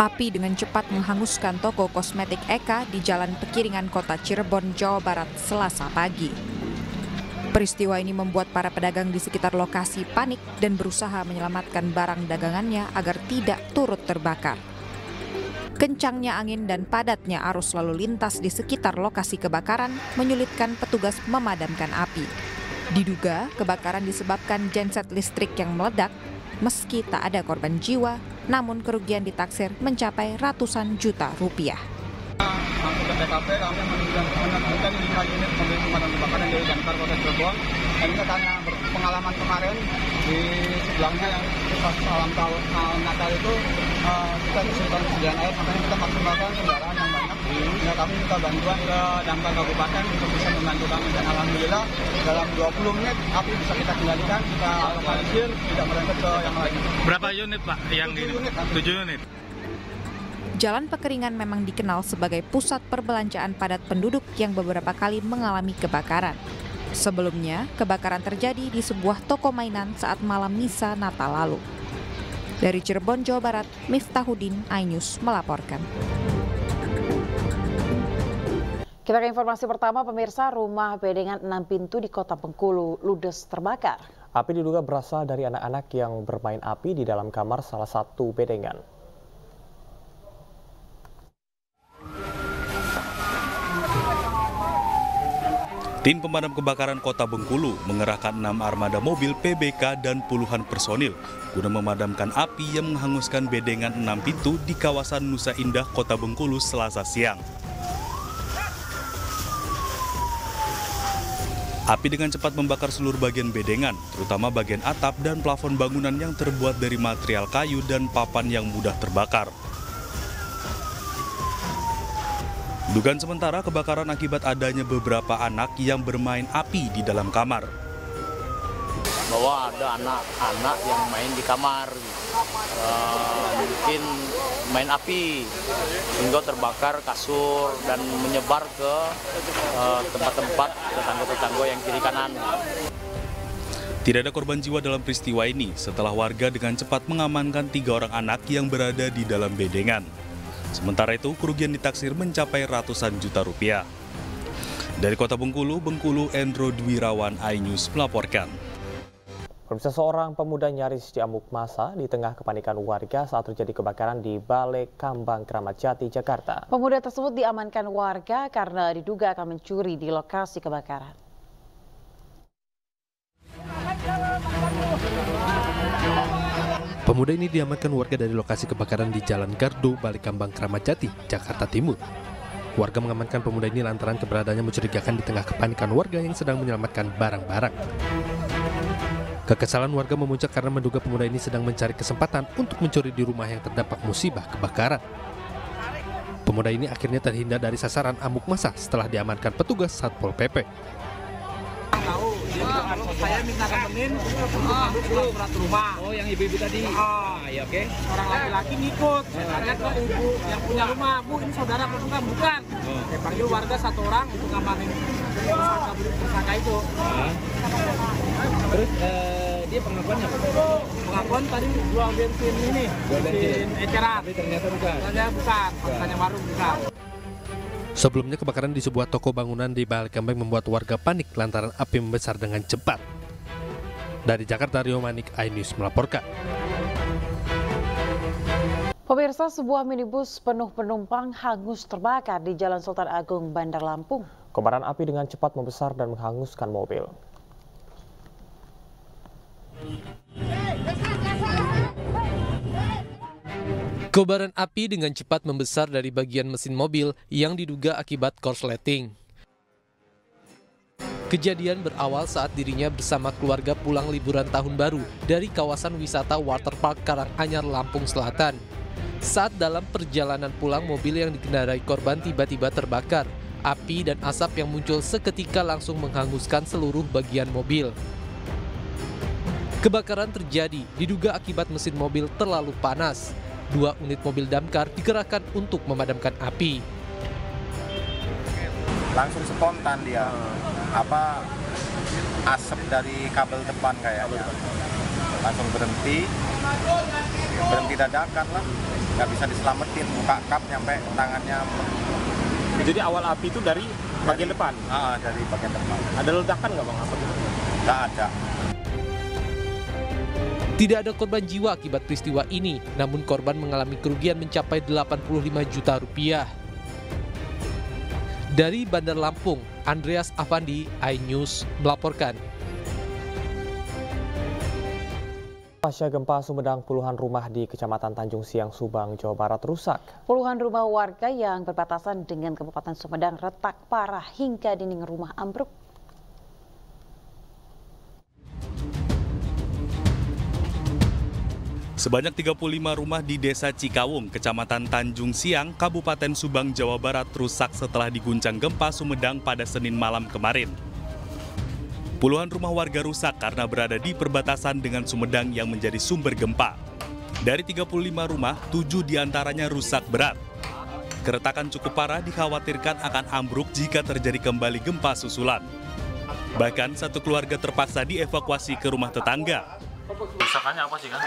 Api dengan cepat menghanguskan toko kosmetik Eka di Jalan Pekiringan Kota Cirebon, Jawa Barat, Selasa pagi. Peristiwa ini membuat para pedagang di sekitar lokasi panik dan berusaha menyelamatkan barang dagangannya agar tidak turut terbakar. Kencangnya angin dan padatnya arus lalu lintas di sekitar lokasi kebakaran menyulitkan petugas memadamkan api. Diduga kebakaran disebabkan genset listrik yang meledak. Meski tak ada korban jiwa, namun kerugian ditaksir mencapai ratusan juta rupiah. Masuk ke TKP, kami menemukan 5 unit mobil pemadam kebakaran dari Damkar Kota Cirebon. Dan kita tanya pengalaman kemarin di sebelahnya yang pas tahun Natal itu kita kesulitan persediaan air, makanya kita maksimalkan kendaraan yang banyak. Ya, kami minta bantuan ke Damkar Kabupaten untuk bisa membantu kami, dan alhamdulillah dalam 20 menit api bisa kita kendalikan, kita lokalisir, tidak merembet ke yang lain. Berapa unit Pak? Yang 7 unit. Jalan Pekiringan memang dikenal sebagai pusat perbelanjaan padat penduduk yang beberapa kali mengalami kebakaran. Sebelumnya, kebakaran terjadi di sebuah toko mainan saat malam misa Natal lalu. Dari Cirebon, Jawa Barat, Miftahudin, iNews melaporkan. Kita ke informasi pertama, pemirsa. Rumah bedengan 6 pintu di Kota Bengkulu ludes terbakar. Api diduga berasal dari anak-anak yang bermain api di dalam kamar salah satu bedengan. Tim pemadam kebakaran Kota Bengkulu mengerahkan 6 armada mobil PBK dan puluhan personil guna memadamkan api yang menghanguskan bedengan 6 pintu di kawasan Nusa Indah, Kota Bengkulu, Selasa siang. Api dengan cepat membakar seluruh bagian bedengan, terutama bagian atap dan plafon bangunan yang terbuat dari material kayu dan papan yang mudah terbakar. Dugaan sementara kebakaran akibat adanya beberapa anak yang bermain api di dalam kamar. Bahwa ada anak-anak yang main di kamar, mungkin main api, hingga terbakar kasur dan menyebar ke tempat-tempat tetangga-tetangga yang kiri kanan. Tidak ada korban jiwa dalam peristiwa ini setelah warga dengan cepat mengamankan 3 orang anak yang berada di dalam bedengan. Sementara itu, kerugian ditaksir mencapai ratusan juta rupiah. Dari Kota Bengkulu, Endro Dwirawan, iNews melaporkan. Pemirsa, seorang pemuda nyaris diamuk massa di tengah kepanikan warga saat terjadi kebakaran di Balai Kambang, Kramat Jati, Jakarta. Pemuda tersebut diamankan warga karena diduga akan mencuri di lokasi kebakaran. Pemuda ini diamankan warga dari lokasi kebakaran di Jalan Gardu, Balai Kambang, Kramat Jati, Jakarta Timur. Warga mengamankan pemuda ini lantaran keberadaannya mencurigakan di tengah kepanikan warga yang sedang menyelamatkan barang-barang. Kekesalan warga memuncak karena menduga pemuda ini sedang mencari kesempatan untuk mencuri di rumah yang terdampak musibah kebakaran. Pemuda ini akhirnya terhindar dari sasaran amuk massa setelah diamankan petugas Satpol PP. Saya minta temenin untuk ambil surat rumah. Oh, yang ibu-ibu tadi? Ya oke. Orang laki-laki ngikut. Saya tanya ke ibu yang punya rumah, Bu, ini saudara bukan? Bukan. Saya panggil warga 1 orang untuk ngamanin tersangka itu. Terus dia pengakuannya apa? Pengakuan tadi jual bensin ini, bensin eceran. Tapi ternyata bukan. Ternyata bukan, faktanya warung bukan. Sebelumnya kebakaran di sebuah toko bangunan di Balai Kambang membuat warga panik lantaran api membesar dengan cepat. Dari Jakarta, Rio Manik, iNews melaporkan. Pemirsa, sebuah minibus penuh penumpang hangus terbakar di Jalan Sultan Agung, Bandar Lampung. Kobaran api dengan cepat membesar dan menghanguskan mobil. Kobaran api dengan cepat membesar dari bagian mesin mobil yang diduga akibat korsleting. Kejadian berawal saat dirinya bersama keluarga pulang liburan tahun baru dari kawasan wisata Waterpark Karanganyar, Lampung Selatan. Saat dalam perjalanan pulang, mobil yang dikendarai korban tiba-tiba terbakar. Api dan asap yang muncul seketika langsung menghanguskan seluruh bagian mobil. Kebakaran terjadi diduga akibat mesin mobil terlalu panas. 2 unit mobil damkar dikerahkan untuk memadamkan api. Langsung spontan dia, asap dari kabel depan kayaknya. Langsung berhenti, berhenti dadakan lah, nggak bisa diselamatin, buka kap nyampe tangannya. Jadi awal api itu dari bagian depan? Dari bagian depan. Ada ledakan nggak Bang? Nggak ada. Tidak ada korban jiwa akibat peristiwa ini, namun korban mengalami kerugian mencapai 85 juta rupiah. Dari Bandar Lampung, Andreas Avandi, iNews melaporkan. Pasca gempa Sumedang, puluhan rumah di Kecamatan Tanjung Siang, Subang, Jawa Barat rusak. Puluhan rumah warga yang berbatasan dengan Kabupaten Sumedang retak parah hingga dinding rumah ambruk. Sebanyak 35 rumah di Desa Cikawung, Kecamatan Tanjung Siang, Kabupaten Subang, Jawa Barat rusak setelah diguncang gempa Sumedang pada Senin malam kemarin. Puluhan rumah warga rusak karena berada di perbatasan dengan Sumedang yang menjadi sumber gempa. Dari 35 rumah, 7 diantaranya rusak berat. Keretakan cukup parah dikhawatirkan akan ambruk jika terjadi kembali gempa susulan. Bahkan satu keluarga terpaksa dievakuasi ke rumah tetangga. Rusakannya apa sih kan?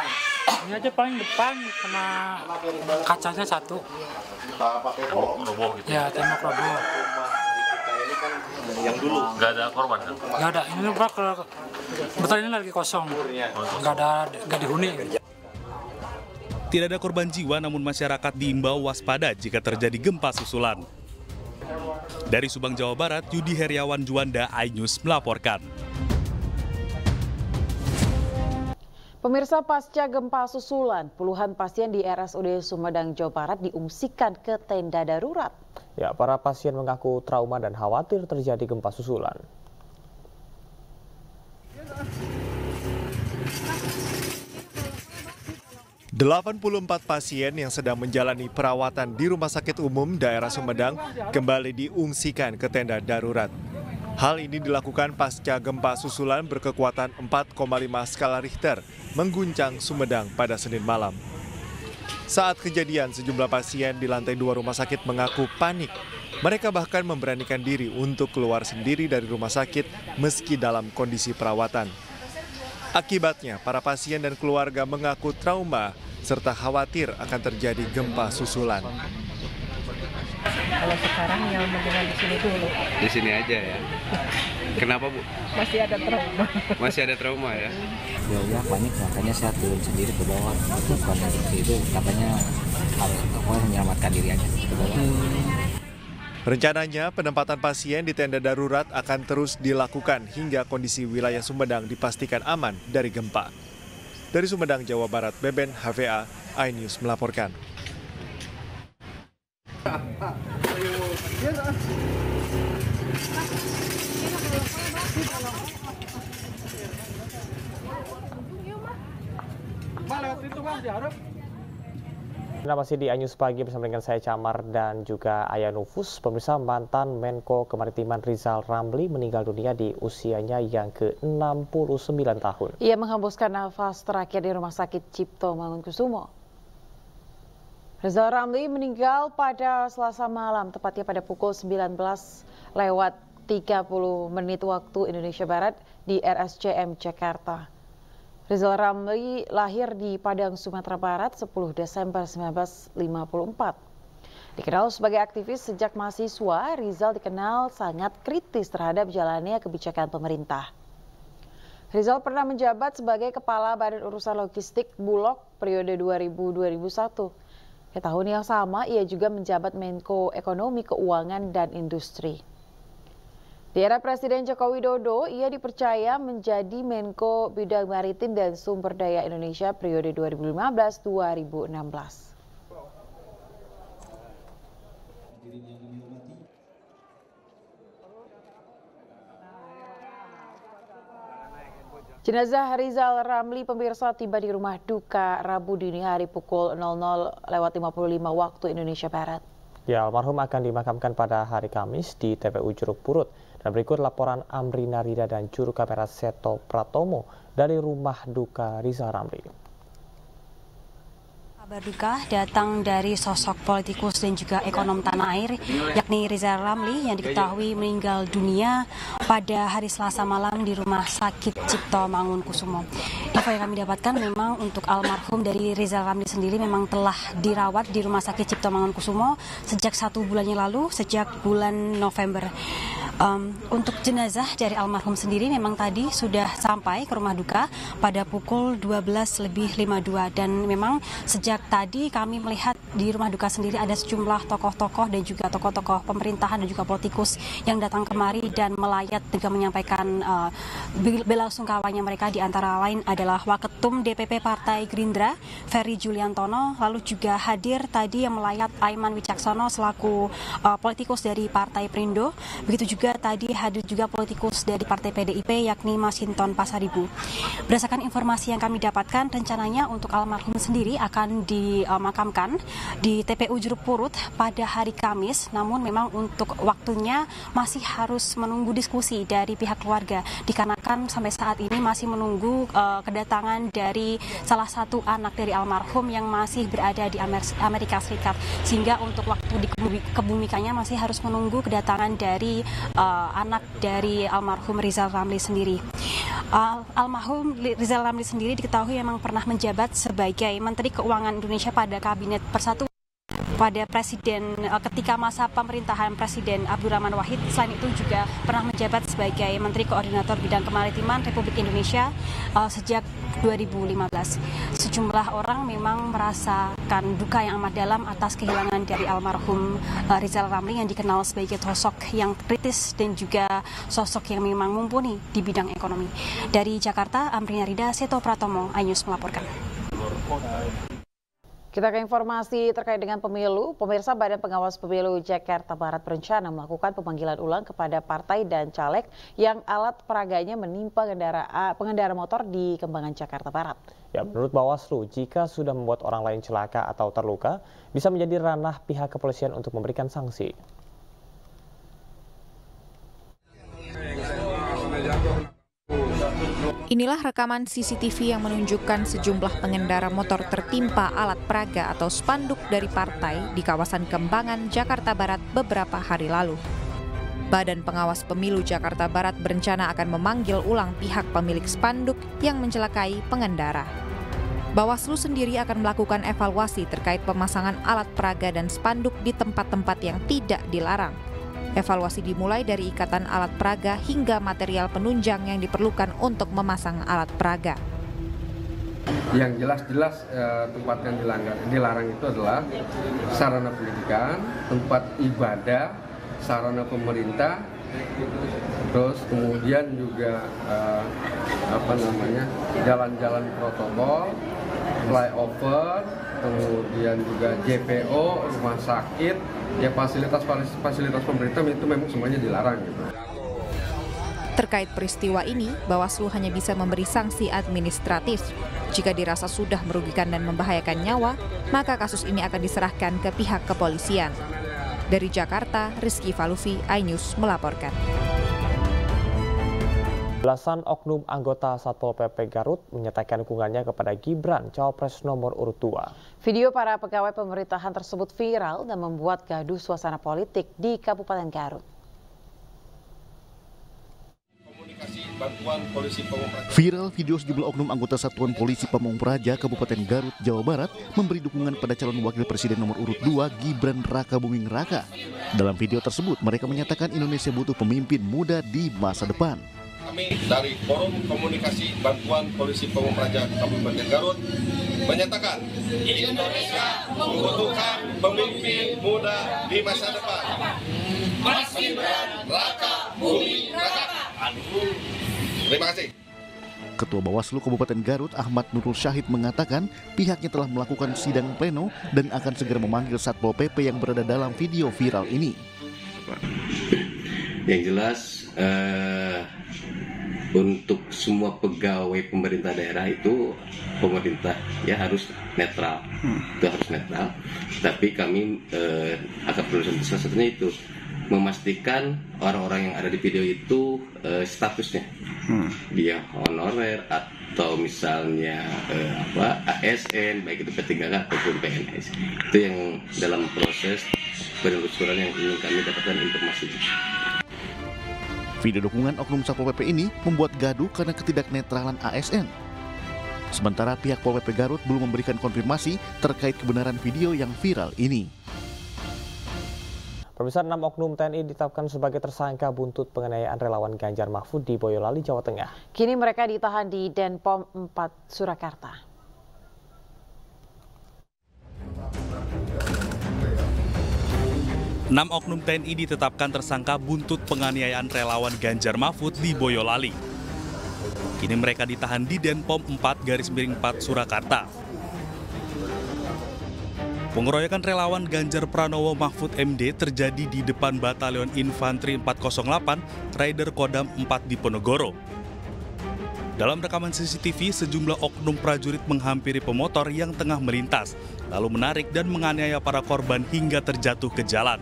Ini aja paling depan sama kacanya satu. Roboh gitu? Ya, tembok roboh. Yang dulu? Nggak ada korban kan? Nggak ada, ini betul ini lagi kosong. Nggak dihuni. Tidak ada korban jiwa, namun masyarakat diimbau waspada jika terjadi gempa susulan. Dari Subang, Jawa Barat, Yudi Heriawan Juanda, iNews melaporkan. Pemirsa, pasca gempa susulan, puluhan pasien di RSUD Sumedang, Jawa Barat diungsikan ke tenda darurat. Ya, para pasien mengaku trauma dan khawatir terjadi gempa susulan. Empat pasien yang sedang menjalani perawatan di Rumah Sakit Umum Daerah Sumedang kembali diungsikan ke tenda darurat. Hal ini dilakukan pasca gempa susulan berkekuatan 4,5 skala Richter mengguncang Sumedang pada Senin malam. Saat kejadian, sejumlah pasien di lantai 2 rumah sakit mengaku panik. Mereka bahkan memberanikan diri untuk keluar sendiri dari rumah sakit meski dalam kondisi perawatan. Akibatnya, para pasien dan keluarga mengaku trauma serta khawatir akan terjadi gempa susulan. Kalau sekarang yang mendingan di sini dulu. Di sini aja ya. Kenapa Bu? Masih ada trauma. Masih ada trauma ya? Ya panik, makanya saya turun sendiri ke bawah. Bukan itu katanya harus menyelamatkan diri aja ke bawah. Rencananya penempatan pasien di tenda darurat akan terus dilakukan hingga kondisi wilayah Sumedang dipastikan aman dari gempa. Dari Sumedang, Jawa Barat, Beben HVA, iNews melaporkan. Nah, masih di iNews Pagi bersama dengan saya Camar dan juga Ayah Nufus. Pemirsa, mantan Menko Kemaritiman Rizal Ramli meninggal dunia di usianya yang ke-69 tahun. Ia menghembuskan nafas terakhir di Rumah Sakit Cipto Mangunkusumo. Rizal Ramli meninggal pada Selasa malam, tepatnya pada pukul 19:30 waktu Indonesia Barat di RSCM Jakarta. Rizal Ramli lahir di Padang, Sumatera Barat 10 Desember 1954. Dikenal sebagai aktivis sejak mahasiswa, Rizal dikenal sangat kritis terhadap jalannya kebijakan pemerintah. Rizal pernah menjabat sebagai Kepala Badan Urusan Logistik Bulog periode 2000-2001. Di tahun yang sama, ia juga menjabat Menko Ekonomi, Keuangan, dan Industri. Di era Presiden Joko Widodo, ia dipercaya menjadi Menko Bidang Maritim dan Sumber Daya Indonesia periode 2015-2016. Jenazah Rizal Ramli, pemirsa, tiba di rumah duka Rabu dini hari pukul 00:55 waktu Indonesia Barat. Ya, almarhum akan dimakamkan pada hari Kamis di TPU Jeruk Purut. Dan berikut laporan Amrina Rida dan juru kamera Seto Pratomo dari rumah duka Rizal Ramli. Kabar duka datang dari sosok politikus dan juga ekonom tanah air, yakni Rizal Ramli yang diketahui meninggal dunia pada hari Selasa malam di Rumah Sakit Cipto Mangunkusumo. Info yang kami dapatkan memang untuk almarhum dari Rizal Ramli sendiri memang telah dirawat di Rumah Sakit Cipto Mangunkusumo sejak 1 bulan yang lalu, sejak bulan November. Untuk jenazah dari almarhum sendiri memang tadi sudah sampai ke rumah duka pada pukul 12:52 dan memang sejak tadi kami melihat di rumah duka sendiri ada sejumlah tokoh-tokoh dan juga tokoh-tokoh pemerintahan dan juga politikus yang datang kemari dan melayat juga menyampaikan belasungkawanya mereka, di antara lain adalah Waketum DPP Partai Gerindra Ferry Juliantono, lalu juga hadir tadi yang melayat Aiman Wicaksono selaku politikus dari Partai Perindo, begitu juga tadi hadir juga politikus dari Partai PDIP yakni Masinton Pasaribu. Berdasarkan informasi yang kami dapatkan, rencananya untuk almarhum sendiri akan dimakamkan di TPU Jeruk Purut pada hari Kamis, namun memang untuk waktunya masih harus menunggu diskusi dari pihak keluarga, dikarenakan sampai saat ini masih menunggu kedatangan dari salah satu anak dari almarhum yang masih berada di Amerika Serikat, sehingga untuk waktu dikebumikannya masih harus menunggu kedatangan dari anak dari almarhum Rizal Ramli sendiri. Almarhum Rizal Ramli sendiri diketahui memang pernah menjabat sebagai Menteri Keuangan Indonesia pada Kabinet Persatuan pada Presiden ketika masa pemerintahan Presiden Abdurrahman Wahid. Selain itu juga pernah menjabat sebagai Menteri Koordinator Bidang Kemaritiman Republik Indonesia sejak 2015. Sejumlah orang memang merasakan duka yang amat dalam atas kehilangan dari almarhum Rizal Ramli yang dikenal sebagai sosok yang kritis dan juga sosok yang memang mumpuni di bidang ekonomi. Dari Jakarta, Amrina Rida, Seto Pratomo, iNews melaporkan. Kita ke informasi terkait dengan pemilu. Pemirsa, Badan Pengawas Pemilu Jakarta Barat berencana melakukan pemanggilan ulang kepada partai dan caleg yang alat peraganya menimpa pengendara motor di Kembangan, Jakarta Barat. Ya, menurut Bawaslu, jika sudah membuat orang lain celaka atau terluka, bisa menjadi ranah pihak kepolisian untuk memberikan sanksi. Inilah rekaman CCTV yang menunjukkan sejumlah pengendara motor tertimpa alat peraga atau spanduk dari partai di kawasan Kembangan, Jakarta Barat beberapa hari lalu. Badan Pengawas Pemilu Jakarta Barat berencana akan memanggil ulang pihak pemilik spanduk yang mencelakai pengendara. Bawaslu sendiri akan melakukan evaluasi terkait pemasangan alat peraga dan spanduk di tempat-tempat yang tidak dilarang. Evaluasi dimulai dari ikatan alat peraga hingga material penunjang yang diperlukan untuk memasang alat peraga. Yang jelas-jelas tempat yang dilarang itu adalah sarana pendidikan, tempat ibadah, sarana pemerintah, terus kemudian juga jalan-jalan protokol, flyover, kemudian juga JPO, rumah sakit, ya fasilitas pemerintah itu memang semuanya dilarang gitu. Terkait peristiwa ini, Bawaslu hanya bisa memberi sanksi administratif. Jika dirasa sudah merugikan dan membahayakan nyawa, maka kasus ini akan diserahkan ke pihak kepolisian. Dari Jakarta, Rizky Falufi, iNews melaporkan. Belasan oknum anggota Satpol PP Garut menyatakan dukungannya kepada Gibran, cawapres nomor urut 2. Video para pegawai pemerintahan tersebut viral dan membuat gaduh suasana politik di Kabupaten Garut. Viral video sejumlah oknum anggota Satuan Polisi Pamong Praja Kabupaten Garut, Jawa Barat memberi dukungan pada calon wakil presiden nomor urut 2 Gibran Raka Buming Raka. Dalam video tersebut mereka menyatakan Indonesia butuh pemimpin muda di masa depan. Kami dari Forum Komunikasi Bantuan Polisi Pamong Praja Kabupaten Garut menyatakan Indonesia membutuhkan pemimpin muda di masa depan. Mas Gibran Raka Buming Raka. Terima kasih. Ketua Bawaslu Kabupaten Garut Ahmad Nurul Syahid mengatakan pihaknya telah melakukan sidang pleno dan akan segera memanggil Satpol PP yang berada dalam video viral ini. Yang jelas untuk semua pegawai pemerintah daerah itu pemerintah ya harus netral, itu harus netral. Tapi kami akan berusaha salah satunya itu memastikan orang-orang yang ada di video itu statusnya dia honorer atau misalnya ASN, baik itu P3K ataupun PNS. Itu yang dalam proses penelusuran yang ingin kami dapatkan informasi. Video dukungan oknum Satpol PP ini membuat gaduh karena ketidaknetralan ASN. Sementara pihak Pol PP Garut belum memberikan konfirmasi terkait kebenaran video yang viral ini. Pemirsa, 6 oknum TNI ditetapkan sebagai tersangka buntut penganiayaan relawan Ganjar Mahfud di Boyolali, Jawa Tengah. Kini mereka ditahan di Denpom 4 Surakarta. Enam oknum TNI ditetapkan tersangka buntut penganiayaan relawan Ganjar Mahfud di Boyolali. Kini mereka ditahan di Denpom 4/4 Surakarta. Pengeroyokan relawan Ganjar Pranowo Mahfud MD terjadi di depan Batalion Infanteri 408 Raider Kodam 4 Diponegoro. Dalam rekaman CCTV, sejumlah oknum prajurit menghampiri pemotor yang tengah melintas, lalu menarik dan menganiaya para korban hingga terjatuh ke jalan.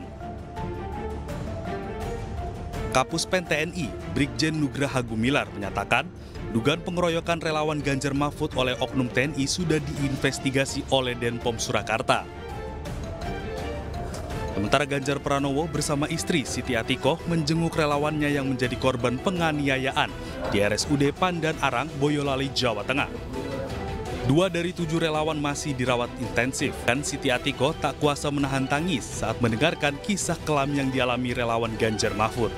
Kapuspen TNI, Brigjen Nugraha Gumilar menyatakan, dugaan pengeroyokan relawan Ganjar Mahfud oleh oknum TNI sudah diinvestigasi oleh Denpom Surakarta. Sementara Ganjar Pranowo bersama istri Siti Atikoh menjenguk relawannya yang menjadi korban penganiayaan di RSUD Pandan Arang, Boyolali, Jawa Tengah. 2 dari 7 relawan masih dirawat intensif dan Siti Atikoh tak kuasa menahan tangis saat mendengarkan kisah kelam yang dialami relawan Ganjar Mahfud.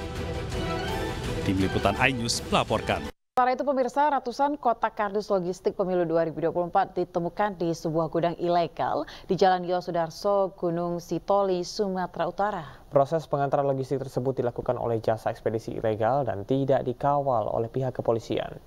Tim Liputan iNews melaporkan. Sementara itu pemirsa, ratusan kotak kardus logistik pemilu 2024 ditemukan di sebuah gudang ilegal di Jalan Yosudarso, Gunung Sitoli, Sumatera Utara. Proses pengantaran logistik tersebut dilakukan oleh jasa ekspedisi ilegal dan tidak dikawal oleh pihak kepolisian.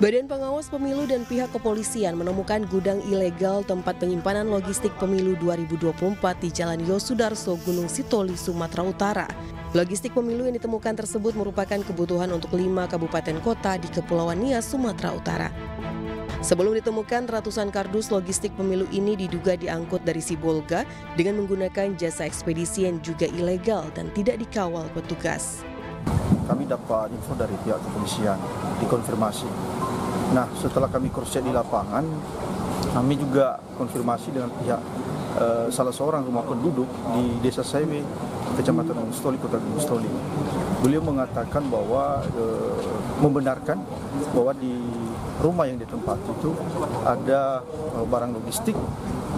Badan Pengawas Pemilu dan pihak kepolisian menemukan gudang ilegal tempat penyimpanan logistik pemilu 2024 di Jalan Yosudarso, Gunung Sitoli, Sumatera Utara. Logistik pemilu yang ditemukan tersebut merupakan kebutuhan untuk 5 kabupaten kota di Kepulauan Nias, Sumatera Utara. Sebelum ditemukan, ratusan kardus logistik pemilu ini diduga diangkut dari Sibolga dengan menggunakan jasa ekspedisi yang juga ilegal dan tidak dikawal petugas. Kami dapat info dari pihak kepolisian, dikonfirmasi. Nah, setelah kami cross-check di lapangan, kami juga konfirmasi dengan pihak salah seorang rumah penduduk di Desa Sewe, Kecamatan Gunung Sitoli, Kota Gunung Sitoli. Beliau mengatakan bahwa membenarkan bahwa di rumah yang ditempati itu ada barang logistik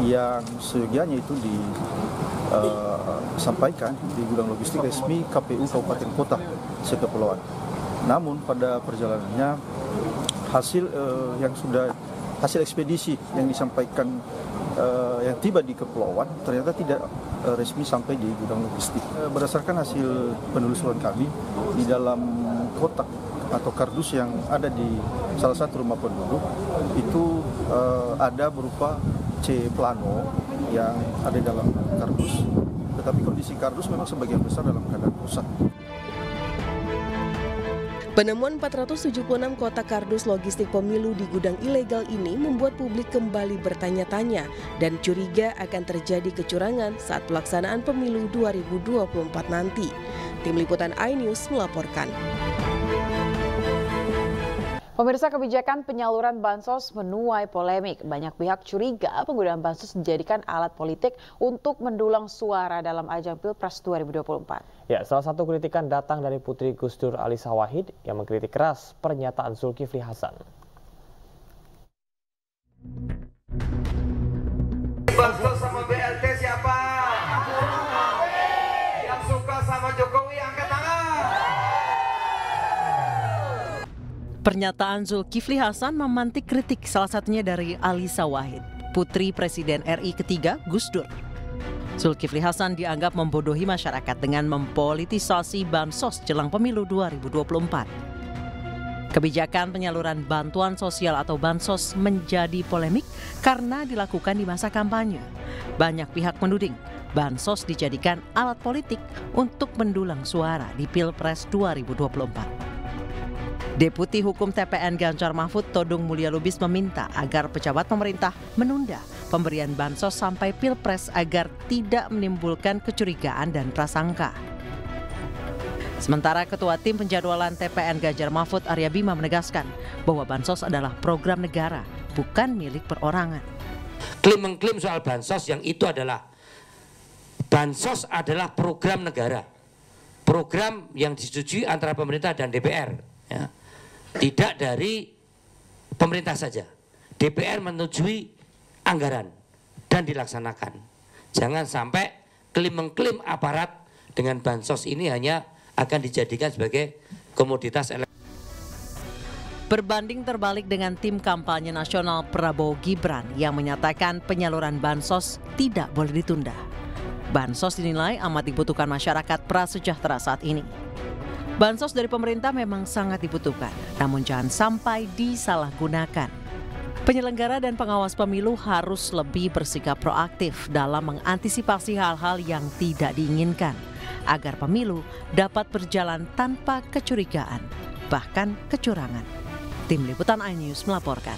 yang seyogianya itu disampaikan di gudang logistik resmi KPU Kabupaten Kota sekepulauan. Namun pada perjalanannya hasil ekspedisi yang disampaikan yang tiba di kepulauan ternyata tidak resmi sampai di gudang logistik. Berdasarkan hasil penelusuran kami di dalam kotak atau kardus yang ada di salah satu rumah penduduk itu ada berupa C plano yang ada di dalam kardus, tetapi kondisi kardus memang sebagian besar dalam keadaan rusak. Penemuan 476 kotak kardus logistik pemilu di gudang ilegal ini membuat publik kembali bertanya-tanya dan curiga akan terjadi kecurangan saat pelaksanaan pemilu 2024 nanti. Tim Liputan iNews melaporkan. Pemirsa, kebijakan penyaluran bansos menuai polemik. Banyak pihak curiga penggunaan bansos dijadikan alat politik untuk mendulang suara dalam ajang Pilpres 2024. Ya, salah satu kritikan datang dari Putri Gus Dur Alisa Wahid yang mengkritik keras pernyataan Zulkifli Hasan. Bansos sama BLT siapa? Yang suka sama Jokowi angkat tangan. Pernyataan Zulkifli Hasan memantik kritik salah satunya dari Alisa Wahid, putri Presiden RI ketiga Gus Dur. Zulkifli Hasan dianggap membodohi masyarakat dengan mempolitisasi bansos jelang pemilu 2024. Kebijakan penyaluran bantuan sosial atau bansos menjadi polemik karena dilakukan di masa kampanye. Banyak pihak menuding bansos dijadikan alat politik untuk mendulang suara di Pilpres 2024. Deputi Hukum TPN Ganjar Mahfud Todung Mulya Lubis meminta agar pejabat pemerintah menunda pemberian bansos sampai Pilpres agar tidak menimbulkan kecurigaan dan prasangka. Sementara Ketua Tim Penjadwalan TPN Ganjar Mahfud Arya Bima menegaskan bahwa Bansos adalah program negara, bukan milik perorangan. Klaim-mengklaim soal Bansos yang itu adalah Bansos adalah program negara, program yang disetujui antara pemerintah dan DPR, ya. Tidak dari pemerintah saja. DPR menyetujui anggaran dan dilaksanakan. Jangan sampai klaim-mengklaim aparat dengan Bansos ini hanya akan dijadikan sebagai komoditas elektronik. Berbanding terbalik dengan tim kampanye nasional Prabowo Gibran yang menyatakan penyaluran Bansos tidak boleh ditunda. Bansos dinilai amat dibutuhkan masyarakat prasejahtera saat ini. Bansos dari pemerintah memang sangat dibutuhkan, namun jangan sampai disalahgunakan. Penyelenggara dan pengawas pemilu harus lebih bersikap proaktif dalam mengantisipasi hal-hal yang tidak diinginkan, agar pemilu dapat berjalan tanpa kecurigaan, bahkan kecurangan. Tim Liputan iNews melaporkan.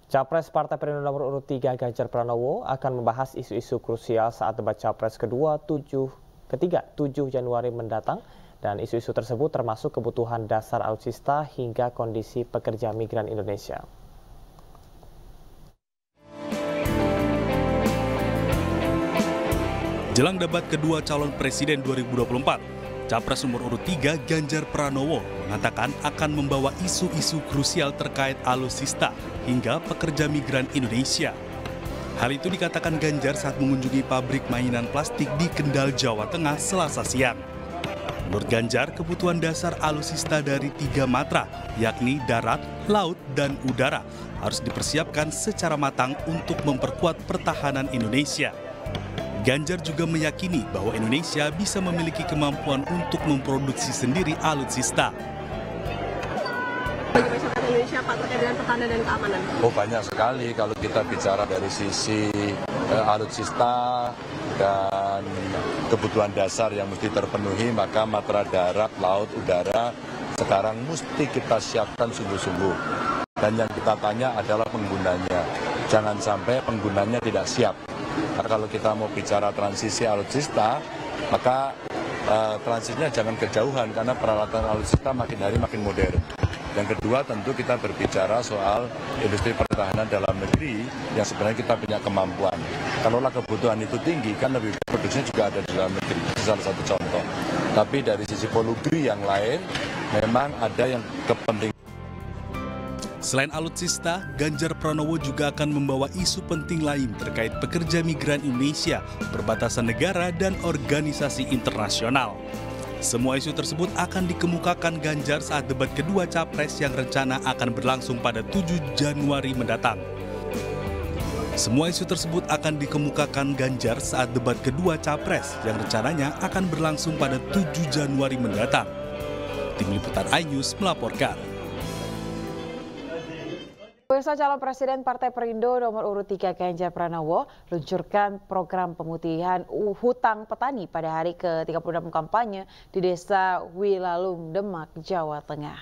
Capres Partai Perindo nomor urut 3 Ganjar Pranowo akan membahas isu-isu krusial saat debat Capres ketiga 7 Januari mendatang, dan isu-isu tersebut termasuk kebutuhan dasar alutsista hingga kondisi pekerja migran Indonesia. Jelang debat kedua calon presiden 2024, Capres nomor urut 3 Ganjar Pranowo mengatakan akan membawa isu-isu krusial terkait alutsista hingga pekerja migran Indonesia. Hal itu dikatakan Ganjar saat mengunjungi pabrik mainan plastik di Kendal, Jawa Tengah, Selasa siang. Menurut Ganjar, kebutuhan dasar alutsista dari 3 matra, yakni darat, laut, dan udara, harus dipersiapkan secara matang untuk memperkuat pertahanan Indonesia. Ganjar juga meyakini bahwa Indonesia bisa memiliki kemampuan untuk memproduksi sendiri alutsista. Bagi masyarakat Indonesia, Pak, terkait dengan pertahanan dan keamanan? Oh, banyak sekali kalau kita bicara dari sisi alutsista dan kebutuhan dasar yang mesti terpenuhi, maka matra darat, laut, udara sekarang mesti kita siapkan sungguh-sungguh. Dan yang kita tanya adalah penggunanya. Jangan sampai penggunanya tidak siap. Karena kalau kita mau bicara transisi alutsista, maka transisinya jangan kejauhan karena peralatan alutsista makin hari makin modern. Yang kedua, tentu kita berbicara soal industri pertahanan dalam negeri yang sebenarnya kita punya kemampuan. Kalaulah kebutuhan itu tinggi, kan lebih produksinya juga ada di dalam negeri. Itu salah satu contoh. Tapi dari sisi polugri yang lain, memang ada yang kepentingan. Selain alutsista, Ganjar Pranowo juga akan membawa isu penting lain terkait pekerja migran Indonesia, perbatasan negara, dan organisasi internasional. Semua isu tersebut akan dikemukakan Ganjar saat debat kedua Capres yang rencana akan berlangsung pada 7 Januari mendatang. Semua isu tersebut akan dikemukakan Ganjar saat debat kedua Capres yang rencananya akan berlangsung pada 7 Januari mendatang. Tim Liputan iNews melaporkan. Pemirsa, calon presiden Partai Perindo nomor urut 3 Ganjar Pranowo luncurkan program pemutihan hutang petani pada hari ke-36 kampanye di Desa Wilalung, Demak, Jawa Tengah.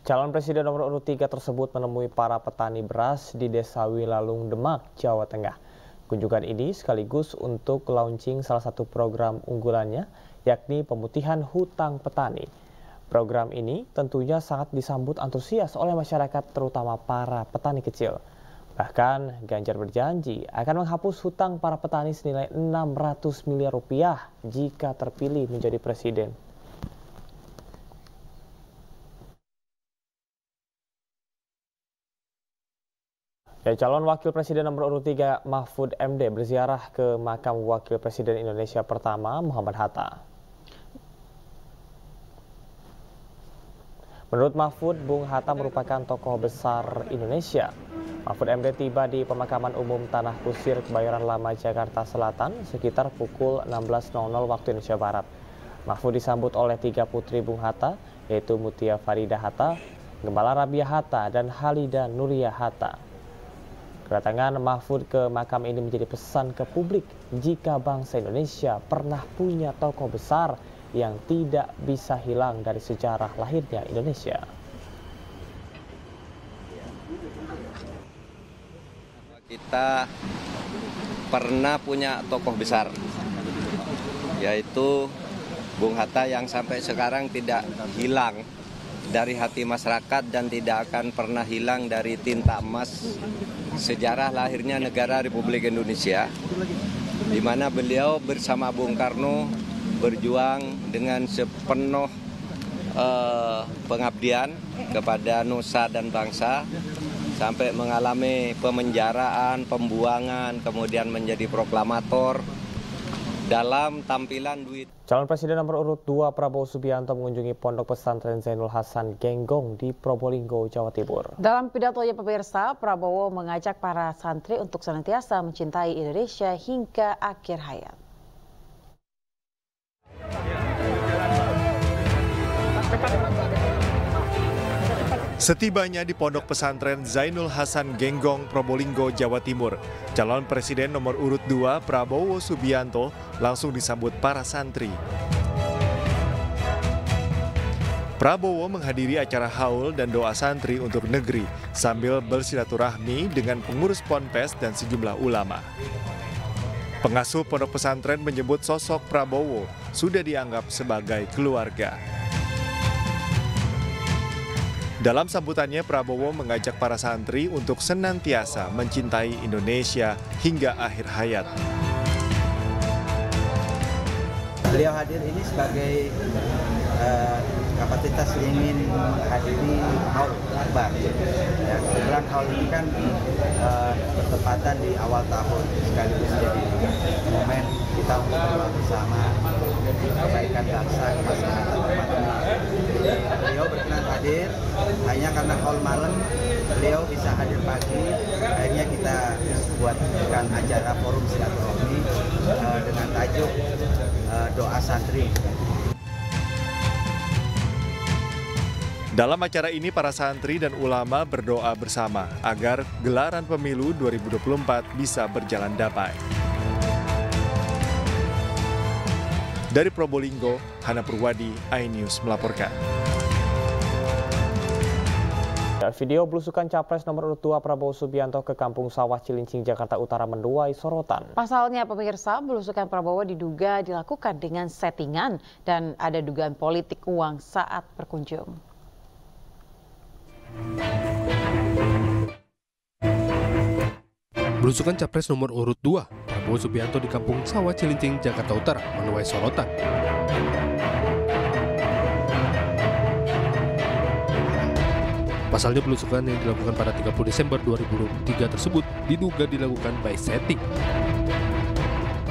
Calon presiden nomor urut 3 tersebut menemui para petani beras di Desa Wilalung, Demak, Jawa Tengah. Kunjungan ini sekaligus untuk launching salah satu program unggulannya, yakni pemutihan hutang petani. Program ini tentunya sangat disambut antusias oleh masyarakat, terutama para petani kecil. Bahkan Ganjar berjanji akan menghapus hutang para petani senilai 600 miliar rupiah jika terpilih menjadi presiden. Calon Wakil Presiden nomor urut 3 Mahfud MD berziarah ke makam Wakil Presiden Indonesia pertama Muhammad Hatta. Menurut Mahfud, Bung Hatta merupakan tokoh besar Indonesia. Mahfud MD tiba di pemakaman umum Tanah Kusir, Kebayoran Lama, Jakarta Selatan sekitar pukul 16.00 waktu Indonesia Barat. Mahfud disambut oleh 3 putri Bung Hatta, yaitu Mutia Farida Hatta, Gembala Rabia Hatta, dan Halida Nuria Hatta. Kedatangan Mahfud ke makam ini menjadi pesan ke publik jika bangsa Indonesia pernah punya tokoh besar yang tidak bisa hilang dari sejarah lahirnya Indonesia. Kita pernah punya tokoh besar, yaitu Bung Hatta yang sampai sekarang tidak hilang dari hati masyarakat dan tidak akan pernah hilang dari tinta emas sejarah lahirnya negara Republik Indonesia, di mana beliau bersama Bung Karno berjuang dengan sepenuh pengabdian kepada nusa dan bangsa sampai mengalami pemenjaraan, pembuangan, kemudian menjadi proklamator dalam tampilan duit. Calon Presiden nomor urut 2 Prabowo Subianto mengunjungi Pondok Pesantren Zainul Hasan Genggong di Probolinggo, Jawa Timur. Dalam pidatonya pemirsa, Prabowo mengajak para santri untuk senantiasa mencintai Indonesia hingga akhir hayat. Setibanya di Pondok Pesantren Zainul Hasan Genggong, Probolinggo, Jawa Timur, calon presiden nomor urut 2 Prabowo Subianto langsung disambut para santri. Prabowo menghadiri acara haul dan doa santri untuk negeri sambil bersilaturahmi dengan pengurus Ponpes dan sejumlah ulama. Pengasuh Pondok Pesantren menyebut sosok Prabowo sudah dianggap sebagai keluarga. Dalam sambutannya, Prabowo mengajak para santri untuk senantiasa mencintai Indonesia hingga akhir hayat. Beliau hadir ini sebagai kapasitas ingin menghadiri haul akbar. Ya, kebetulan haul ini kan bertepatan di awal tahun, sekaligus jadi momen kita untuk berdoa bersama kebaikan bangsa, kemaslahatan umat ini. Beliau berkenan hadir hanya karena haul malam, beliau bisa hadir pagi. Akhirnya kita buatkan acara forum silaturahmi dengan tajuk doa santri. Dalam acara ini, para santri dan ulama berdoa bersama agar gelaran pemilu 2024 bisa berjalan damai. Dari Probolinggo, Hana Purwadi, iNews melaporkan. Video belusukan Capres nomor urut 2 Prabowo Subianto ke Kampung Sawah Cilincing, Jakarta Utara menuai sorotan. Pasalnya pemirsa, belusukan Prabowo diduga dilakukan dengan settingan dan ada dugaan politik uang saat berkunjung. Belusukan Capres nomor urut 2 Prabowo Subianto di Kampung Sawah Cilincing, Jakarta Utara menuai sorotan. Pasalnya belusukan yang dilakukan pada 30 Desember 2023 tersebut diduga dilakukan by setting.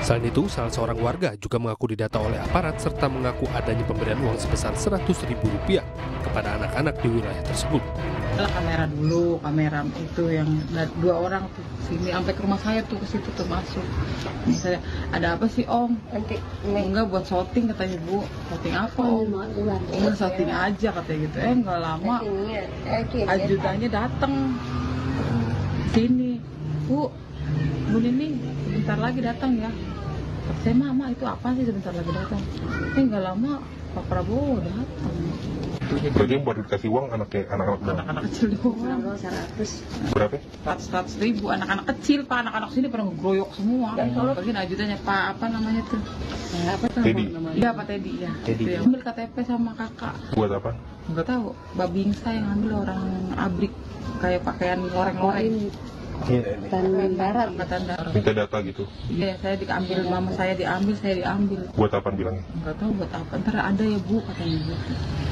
Selain itu, salah seorang warga juga mengaku didata oleh aparat serta mengaku adanya pemberian uang sebesar Rp100.000 kepada anak-anak di wilayah tersebut. Kamera dulu, kamera itu yang 2 orang tuh sini sampai ke rumah saya tuh, ke situ tuh masuk. Misalnya, ada apa sih Om? Enggak, buat shooting katanya Bu. Shooting apa Om? Enggak, shooting aja katanya gitu. Enggak lama ajudannya datang sini. Bu Nini sebentar lagi datang ya. Saya Mama itu apa sih sebentar lagi datang? Enggak lama Pak Prabowo datang. Berarti yang baru dikasih uang anak-anak kecil doang. Berapa? 100.000 anak-anak kecil Pak, anak-anak sini pernah ngegroyok semua. Bagian ajudannya Pak apa namanya tuh? Apa tuh namanya? Iya Pak Teddy ya. Teddy. Ambil KTP sama kakak. Buat apa? Enggak tahu. Babingsa yang ambil orang abrik kayak pakaian loreng-loreng. Tentara. Minta data gitu? Iya, saya diambil, mama saya diambil. Buat apa bilangnya? Enggak tahu buat apa. Ntar ada ya Bu katanya gitu.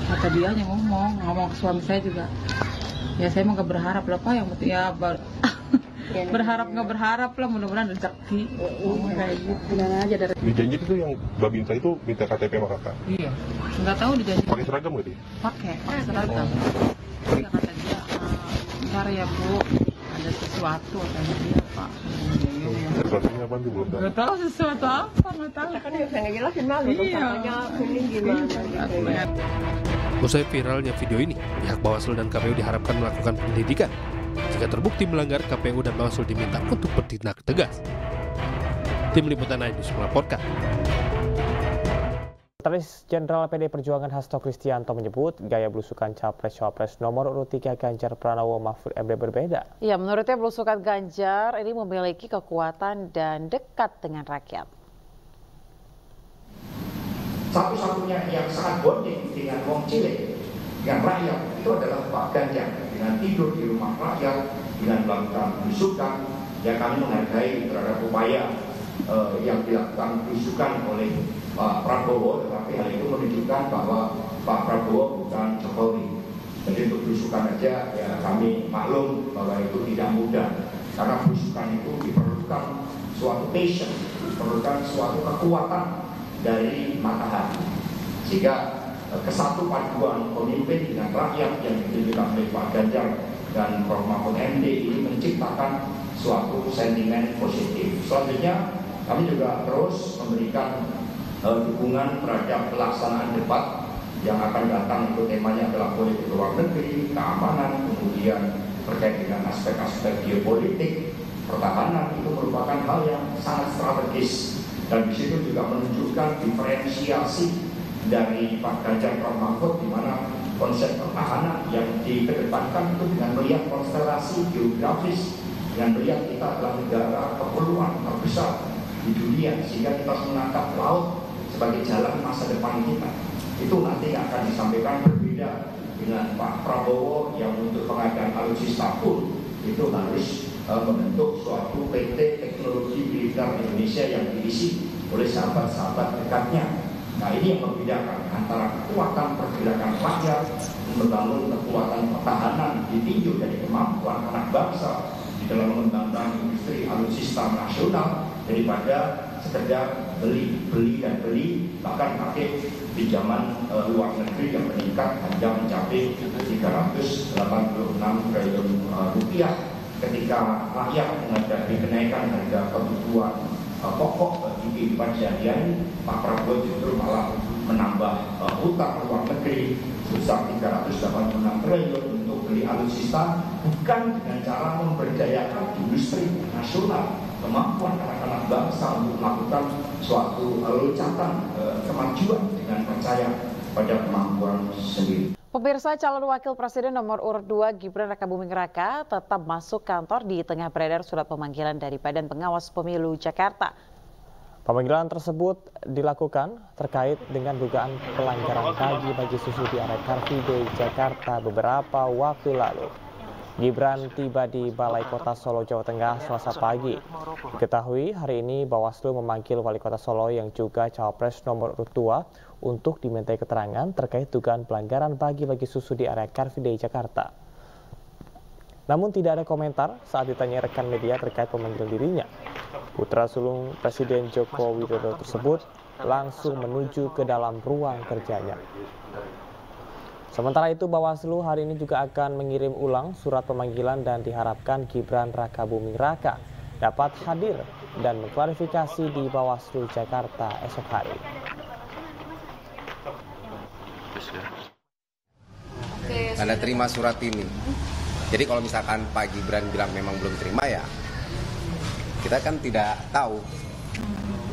Kata dia ngomong ke suami saya juga. Ya saya mah gak berharap lah Pak, yang penting ya berharap nggak berharap lah, mudah-mudahan rezeki. Kayak gitu. Aja dari. Dijanji itu yang Babinsa itu minta KTP sama kakak? Iya. Nggak tahu dijanji. Pakai seragam nggak dia? Pakai seragam. Iya kata dia, ntar ya Bu, ada sesuatu katanya dia Pak. Sesuatunya apa tuh belum tahu? Nggak tahu sesuatu apa, nggak tahu. Kan nggak bisa ngejelasin malu, katanya ini gimana. Usai viralnya video ini, pihak Bawaslu dan KPU diharapkan melakukan penyelidikan. Jika terbukti melanggar, KPU dan Bawaslu diminta untuk bertindak tegas. Tim Liputan iNews melaporkan. Sekretaris Jenderal PD Perjuangan Hasto Kristianto menyebut gaya belusukan Capres-Cawapres nomor urut 3 Ganjar Pranowo Mahfud MD berbeda. Ya, menurutnya belusukan Ganjar ini memiliki kekuatan dan dekat dengan rakyat. satu-satunya yang sangat bonding dengan wong cilik, dengan rakyat, itu adalah Pak Ganjar. Dengan tidur di rumah rakyat, dengan melakukan belusukan, ya kami menghargai terhadap upaya yang dilakukan belusukan oleh Pak Prabowo, tetapi hal itu menunjukkan bahwa Pak Prabowo bukan Jokowi. Jadi untuk belusukan aja ya kami maklum bahwa itu tidak mudah, karena belusukan itu diperlukan suatu passion, diperlukan suatu kekuatan dari mata hati, sehingga kesatu paduan pemimpin dengan rakyat yang ditunjukkan oleh Pak Ganjar dan Prof. Mahfud MD ini menciptakan suatu sentimen positif. Selanjutnya kami juga terus memberikan dukungan terhadap pelaksanaan debat yang akan datang. Itu temanya adalah politik luar negeri, keamanan, kemudian terkait dengan aspek-aspek geopolitik, pertahanan. Itu merupakan hal yang sangat strategis, dan di situ juga menunjukkan diferensiasi dari Pak Ganjar Prof. Mahfud, di mana konsep pertahanan yang dikedepankan itu dengan melihat konstelasi geografis, dengan melihat kita adalah negara kepulauan terbesar di dunia, sehingga kita harus menangkap laut sebagai jalan masa depan kita. Itu nanti akan disampaikan berbeda dengan Pak Prabowo yang untuk pengadaan alutsista pun itu harus membentuk suatu PT Teknologi Militer Indonesia yang diisi oleh sahabat-sahabat dekatnya. Nah, ini yang membedakan antara kekuatan pergerakan rakyat membangun kekuatan pertahanan ditinjau dari kemampuan anak bangsa di dalam mengembangkan industri alutsista nasional daripada sekedar beli dan beli, bahkan pakai pinjaman luar negeri yang meningkat hingga mencapai 386 triliun rupiah ketika rakyat menghadapi kenaikan harga kebutuhan pokok bagi kehidupan sehari-hari. Pak Prabowo justru malah menambah hutang luar negeri sebesar 386 triliun untuk beli alutsista, bukan dengan cara memberdayakan industri nasional, kemampuan anak-anak bangsa untuk melakukan suatu loncatan kemajuan dengan percaya pada kemampuan sendiri. Pemirsa, calon wakil presiden nomor urut 2 Gibran Rakabuming Raka tetap masuk kantor di tengah beredar surat pemanggilan dari Badan Pengawas Pemilu Jakarta. Pemanggilan tersebut dilakukan terkait dengan dugaan pelanggaran bagi susu di area Car Free Day Jakarta beberapa waktu lalu. Gibran tiba di Balai Kota Solo, Jawa Tengah Selasa pagi. Diketahui hari ini Bawaslu memanggil Wali Kota Solo yang juga Cawapres nomor urut 2 untuk dimintai keterangan terkait dugaan pelanggaran bagi susu di area Car Free Day Jakarta. Namun tidak ada komentar saat ditanya rekan media terkait pemanggilan dirinya. Putra sulung Presiden Joko Widodo tersebut langsung menuju ke dalam ruang kerjanya. Sementara itu, Bawaslu hari ini juga akan mengirim ulang surat pemanggilan dan diharapkan Gibran Rakabuming Raka dapat hadir dan mengklarifikasi di Bawaslu Jakarta esok hari. Anda terima surat ini. Jadi kalau misalkan Pak Gibran bilang memang belum terima, ya kita kan tidak tahu.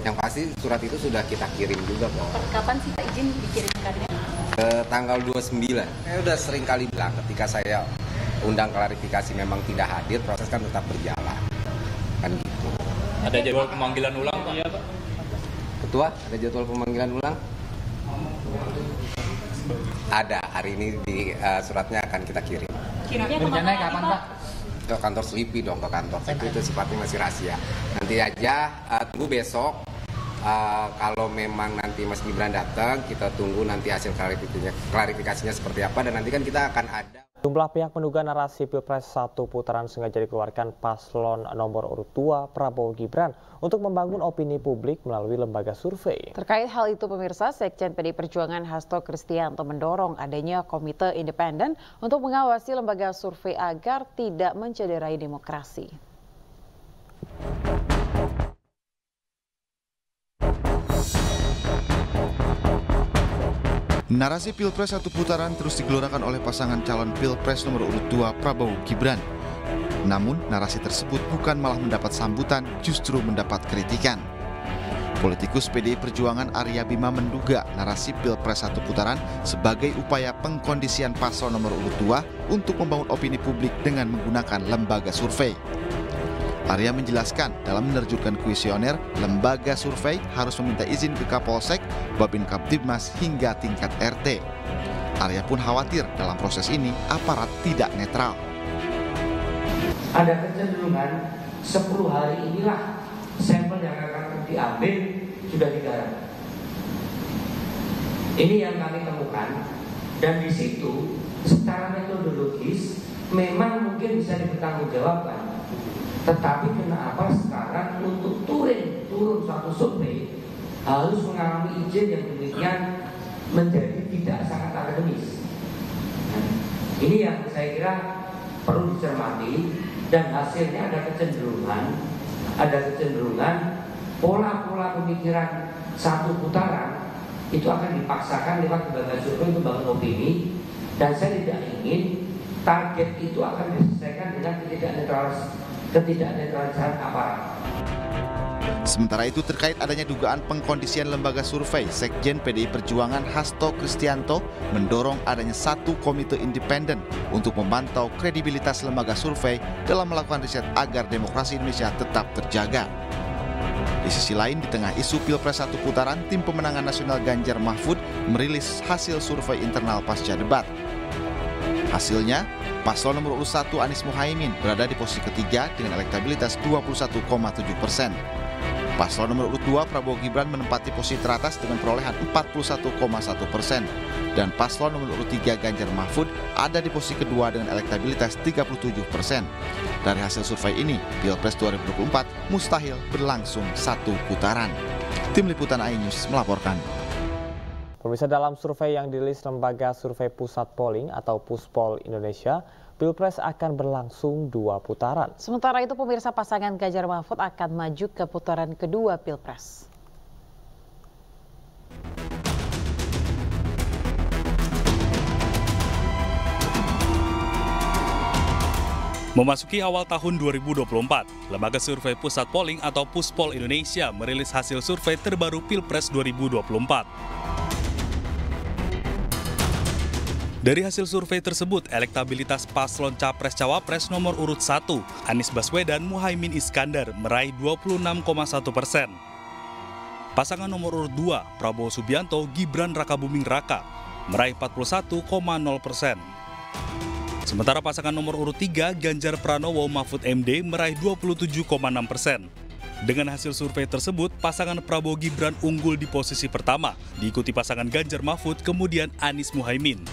Yang pasti surat itu sudah kita kirim juga kok. Kapan sih Pak izin dikirimkannya? Tanggal 29. Saya udah sering kali bilang ketika saya undang klarifikasi memang tidak hadir, proses kan tetap berjalan. Kan gitu. Ada jadwal pemanggilan ulang Pak? Iya Pak. Ketua, ada jadwal pemanggilan ulang? Ada, hari ini di suratnya akan kita kirim. Rencananya kapan Pak? Ke kantor Selipi dong, ke kantor. Itu sifatnya masih rahasia. Nanti aja tunggu besok. Kalau memang nanti Mas Gibran datang, kita tunggu nanti hasil klarifikasinya seperti apa, dan nanti kan kita akan ada. Jumlah pihak menduga narasi Pilpres 1 putaran sengaja dikeluarkan paslon nomor urut 2 Prabowo Gibran untuk membangun opini publik melalui lembaga survei. Terkait hal itu, pemirsa, Sekjen PDI Perjuangan Hasto Kristianto mendorong adanya komite independen untuk mengawasi lembaga survei agar tidak mencederai demokrasi. Narasi Pilpres 1 putaran terus digelurakan oleh pasangan calon Pilpres nomor urut 2 Prabowo Gibran. Namun narasi tersebut bukan malah mendapat sambutan, justru mendapat kritikan. Politikus PDI Perjuangan Arya Bima menduga narasi Pilpres 1 putaran sebagai upaya pengkondisian paslon nomor urut 2 untuk membangun opini publik dengan menggunakan lembaga survei. Arya menjelaskan dalam menerjunkan kuesioner, lembaga survei harus meminta izin ke Kapolsek, Babin Kaptibmas hingga tingkat RT. Arya pun khawatir dalam proses ini aparat tidak netral. Ada kecenderungan 10 hari inilah sampel yang akan diambil sudah digarap. Ini yang kami temukan, dan di situ secara metodologis memang mungkin bisa dipertanggungjawabkan. Tetapi kenapa sekarang untuk turun suatu survei harus mengalami izin yang demikian menjadi tidak sangat akademis. Nah, ini yang saya kira perlu dicermati, dan hasilnya ada kecenderungan pola-pola pemikiran satu putaran itu akan dipaksakan lewat lembaga survei untuk membangun opini, dan saya tidak ingin target itu akan diselesaikan dengan ketidaknetralisan aparat. Sementara itu terkait adanya dugaan pengkondisian lembaga survei, Sekjen PDI Perjuangan Hasto Kristianto mendorong adanya satu komite independen untuk memantau kredibilitas lembaga survei dalam melakukan riset agar demokrasi Indonesia tetap terjaga. Di sisi lain, di tengah isu Pilpres satu putaran, tim pemenangan nasional Ganjar Mahfud merilis hasil survei internal pasca debat. Hasilnya, paslon nomor urut 1 Anies Muhaimin berada di posisi ketiga dengan elektabilitas 21,7%. Paslon nomor urut 2 Prabowo Gibran menempati posisi teratas dengan perolehan 41,1%. Dan paslon nomor urut 3 Ganjar Mahfud ada di posisi kedua dengan elektabilitas 37%. Dari hasil survei ini, Pilpres 2024 mustahil berlangsung satu putaran. Tim Liputan iNews melaporkan. Pemirsa, dalam survei yang dirilis Lembaga Survei Pusat Polling atau Puspol Indonesia, Pilpres akan berlangsung 2 putaran. Sementara itu, pemirsa, pasangan Ganjar Mahfud akan maju ke putaran kedua Pilpres. Memasuki awal tahun 2024, Lembaga Survei Pusat Polling atau Puspol Indonesia merilis hasil survei terbaru Pilpres 2024. Dari hasil survei tersebut, elektabilitas paslon Capres-Cawapres nomor urut 1, Anies Baswedan Muhaimin Iskandar meraih 26,1%. Pasangan nomor urut 2, Prabowo Subianto Gibran Rakabuming Raka meraih 41,0%. Sementara pasangan nomor urut 3, Ganjar Pranowo Mahfud MD meraih 27,6%. Dengan hasil survei tersebut, pasangan Prabowo Gibran unggul di posisi pertama, diikuti pasangan Ganjar Mahfud, kemudian Anies Muhaimin.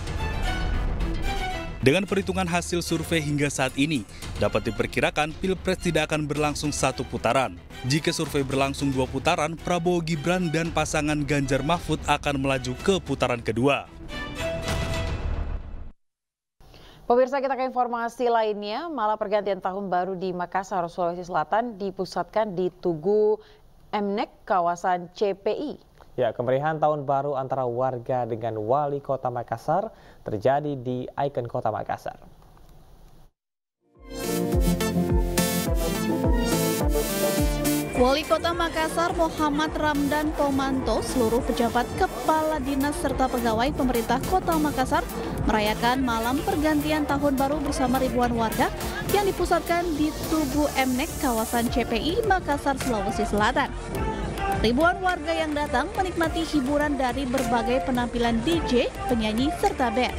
Dengan perhitungan hasil survei hingga saat ini, dapat diperkirakan Pilpres tidak akan berlangsung satu putaran. Jika survei berlangsung 2 putaran, Prabowo Gibran dan pasangan Ganjar Mahfud akan melaju ke putaran kedua. Pemirsa, kita ke informasi lainnya. Malam pergantian tahun baru di Makassar, Sulawesi Selatan dipusatkan di Tugu Mnek, kawasan CPI. Ya, kemeriahan tahun baru antara warga dengan wali kota Makassar terjadi di ikon kota Makassar. Wali Kota Makassar Muhammad Ramdan Pomanto, seluruh pejabat kepala dinas serta pegawai pemerintah Kota Makassar merayakan malam pergantian tahun baru bersama ribuan warga yang dipusatkan di Tugu Mnek, kawasan CPI, Makassar, Sulawesi Selatan. Ribuan warga yang datang menikmati hiburan dari berbagai penampilan DJ, penyanyi, serta band.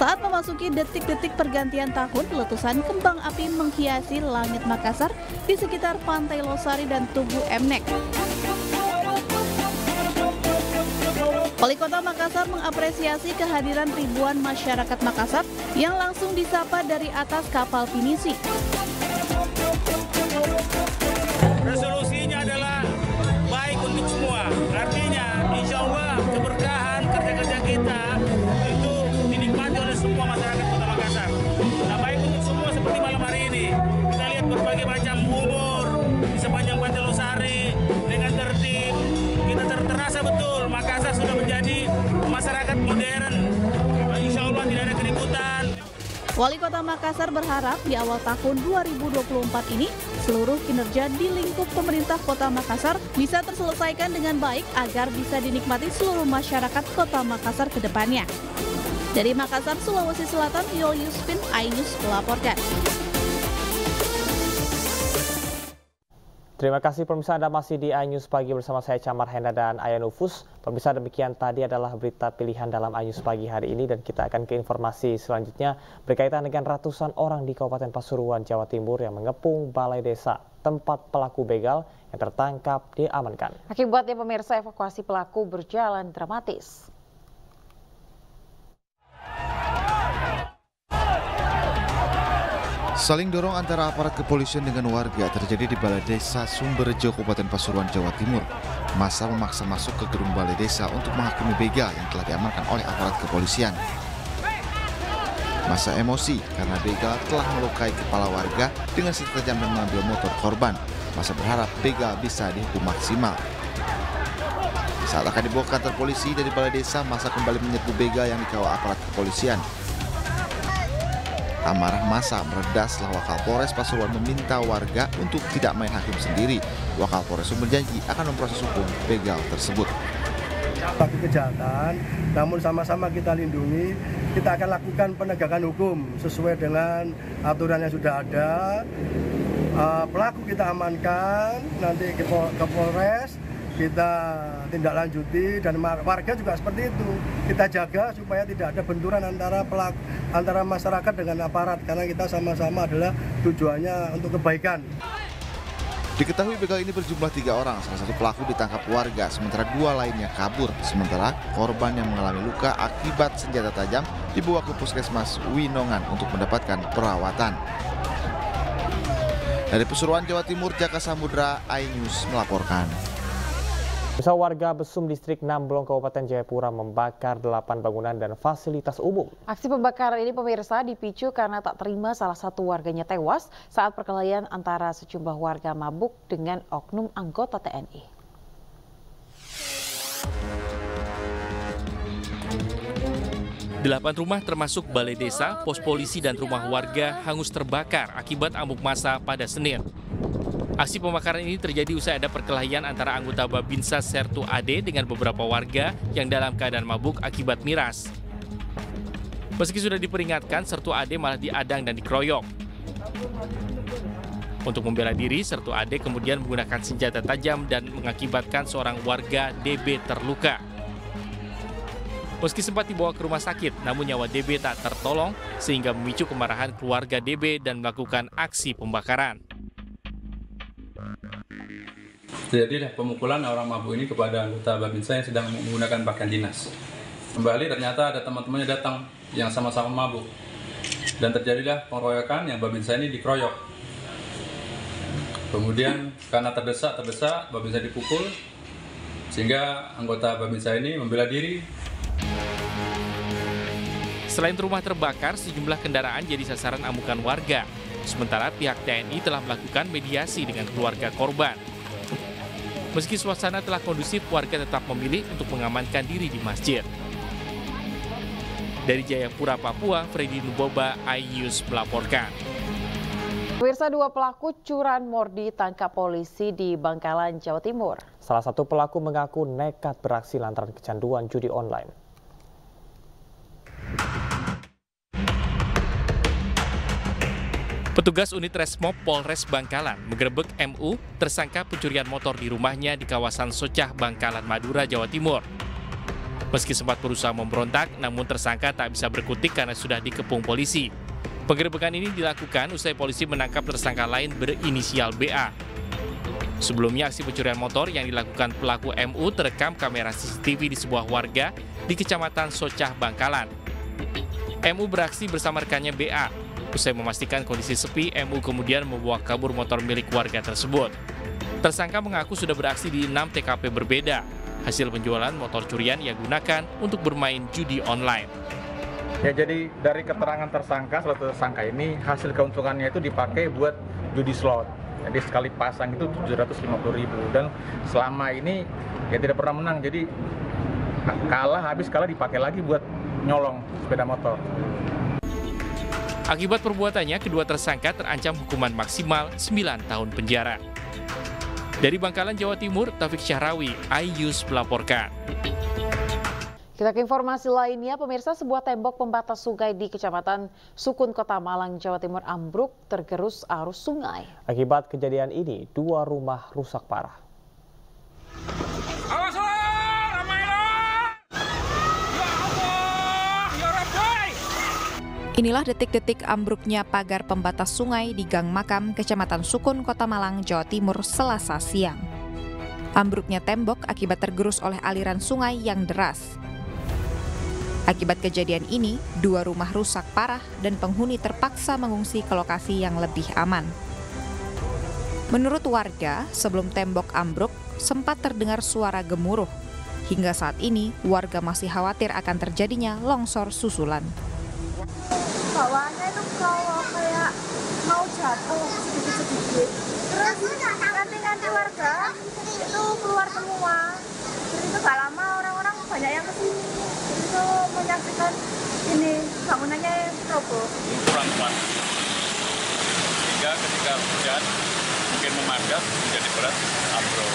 Saat memasuki detik-detik pergantian tahun, letusan kembang api menghiasi langit Makassar di sekitar Pantai Losari dan Tugu Mnek. Wali Kota Makassar mengapresiasi kehadiran ribuan masyarakat Makassar yang langsung disapa dari atas kapal pinisi. Resolusinya adalah baik untuk semua. Artinya, insya Allah keberkahan kerja-kerja kita itu dinikmati oleh semua masyarakat Kota Makassar. Nah, baik untuk semua seperti malam hari ini. Kita lihat berbagai macam umur di sepanjang Pantai Losari dengan tertib. Kita terasa betul Makassar sudah menjadi masyarakat modern. Insya Allah tidak ada keributan. Wali Kota Makassar berharap di awal tahun 2024 ini seluruh kinerja di lingkup pemerintah Kota Makassar bisa terselesaikan dengan baik agar bisa dinikmati seluruh masyarakat Kota Makassar ke depannya. Dari Makassar, Sulawesi Selatan, Yul Yuspin, iNews melaporkan. Terima kasih pemirsa, Anda masih di iNews Pagi bersama saya Camar Henda dan Ayan Ufus. Pemirsa, demikian tadi adalah berita pilihan dalam iNews Pagi hari ini dan kita akan ke informasi selanjutnya berkaitan dengan ratusan orang di Kabupaten Pasuruan, Jawa Timur yang mengepung balai desa tempat pelaku begal yang tertangkap diamankan. Akibatnya pemirsa, evakuasi pelaku berjalan dramatis. Saling dorong antara aparat kepolisian dengan warga terjadi di Balai Desa Sumberjo, Kabupaten Pasuruan, Jawa Timur. Massa memaksa masuk ke gedung balai desa untuk menghakimi begal yang telah diamankan oleh aparat kepolisian. Massa emosi karena begal telah melukai kepala warga dengan senjata tajam dan mengambil motor korban. Massa berharap begal bisa dihukum maksimal. Saat akan dibawa ke kantor polisi dari balai desa, massa kembali menyerbu begal yang dikawal aparat kepolisian. Amarah massa mereda setelah Wakapolres Pasuruan meminta warga untuk tidak main hakim sendiri. Wakapolres berjanji akan memproses hukum begal tersebut. Bagi kejahatan, namun sama-sama kita lindungi, kita akan lakukan penegakan hukum sesuai dengan aturan yang sudah ada. Pelaku kita amankan, nanti ke Polres, kita tindak lanjuti, dan warga juga seperti itu. Kita jaga supaya tidak ada benturan antara masyarakat dengan aparat, karena kita sama-sama adalah tujuannya untuk kebaikan. Diketahui begal ini berjumlah 3 orang, salah satu pelaku ditangkap warga, sementara 2 lainnya kabur. Sementara korban yang mengalami luka akibat senjata tajam dibawa ke Puskesmas Winongan untuk mendapatkan perawatan. Dari Pasuruan, Jawa Timur, Jaka Samudra, iNews melaporkan. Pemirsa, warga Besum Distrik Namblong Kabupaten Jayapura membakar 8 bangunan dan fasilitas umum. Aksi pembakaran ini pemirsa dipicu karena tak terima salah satu warganya tewas saat perkelahian antara sejumlah warga mabuk dengan oknum anggota TNI. Delapan rumah termasuk balai desa, pos polisi dan rumah warga hangus terbakar akibat amuk massa pada Senin. Aksi pembakaran ini terjadi usai ada perkelahian antara anggota Babinsa Sertu Ade dengan beberapa warga yang dalam keadaan mabuk akibat miras. Meski sudah diperingatkan, Sertu Ade malah diadang dan dikeroyok. Untuk membela diri, Sertu Ade kemudian menggunakan senjata tajam dan mengakibatkan seorang warga DB terluka. Meski sempat dibawa ke rumah sakit, namun nyawa DB tak tertolong sehingga memicu kemarahan keluarga DB dan melakukan aksi pembakaran. Terjadilah pemukulan orang mabuk ini kepada anggota Babinsa yang sedang menggunakan pakaian dinas. Kembali ternyata ada teman-temannya datang yang sama-sama mabuk. Dan terjadilah pengeroyokan yang Babinsa ini dikeroyok. Kemudian karena terdesak, Babinsa dipukul, sehingga anggota Babinsa ini membela diri. Selain rumah terbakar, sejumlah kendaraan jadi sasaran amukan warga. Sementara pihak TNI telah melakukan mediasi dengan keluarga korban. Meski suasana telah kondusif, warga tetap memilih untuk mengamankan diri di masjid. Dari Jayapura, Papua, Freddy Nuboba, iNews melaporkan. Pemirsa, 2 pelaku curanmor ditangkap polisi di Bangkalan, Jawa Timur. Salah satu pelaku mengaku nekat beraksi lantaran kecanduan judi online. Petugas unit Resmob Polres Bangkalan menggerebek MU tersangka pencurian motor di rumahnya di kawasan Socah, Bangkalan, Madura, Jawa Timur. Meski sempat berusaha memberontak, namun tersangka tak bisa berkutik karena sudah dikepung polisi. Penggerebekan ini dilakukan usai polisi menangkap tersangka lain berinisial BA. Sebelumnya, aksi pencurian motor yang dilakukan pelaku MU terekam kamera CCTV di sebuah warga di Kecamatan Socah, Bangkalan. MU beraksi bersama rekannya BA. Usai memastikan kondisi sepi, MU kemudian membawa kabur motor milik warga tersebut. Tersangka mengaku sudah beraksi di 6 TKP berbeda. Hasil penjualan motor curian ia gunakan untuk bermain judi online. Ya, jadi dari keterangan tersangka, salah satu tersangka ini, hasil keuntungannya itu dipakai buat judi slot. Jadi sekali pasang itu 750.000 dan selama ini ya tidak pernah menang. Jadi habis kalah dipakai lagi buat nyolong sepeda motor. Akibat perbuatannya, kedua tersangka terancam hukuman maksimal 9 tahun penjara. Dari Bangkalan, Jawa Timur, Taufik Syahrawi, iNews melaporkan. Kita ke informasi lainnya, pemirsa, sebuah tembok pembatas sungai di Kecamatan Sukun, Kota Malang, Jawa Timur ambruk tergerus arus sungai. Akibat kejadian ini, 2 rumah rusak parah. Inilah detik-detik ambruknya pagar pembatas sungai di Gang Makam, Kecamatan Sukun, Kota Malang, Jawa Timur, Selasa siang. Ambruknya tembok akibat tergerus oleh aliran sungai yang deras. Akibat kejadian ini, 2 rumah rusak parah dan penghuni terpaksa mengungsi ke lokasi yang lebih aman. Menurut warga, sebelum tembok ambruk, sempat terdengar suara gemuruh. Hingga saat ini, warga masih khawatir akan terjadinya longsor susulan. Bawaannya itu kalau kayak mau jatuh sedikit-sedikit. Terus ganti-ganti warga itu keluar semua. Jadi itu gak lama orang-orang banyak yang kesini. Itu menyaksikan ini bangunannya roboh. Kurang kuat. Sehingga ketika hujan mungkin memadat menjadi berat ambrol.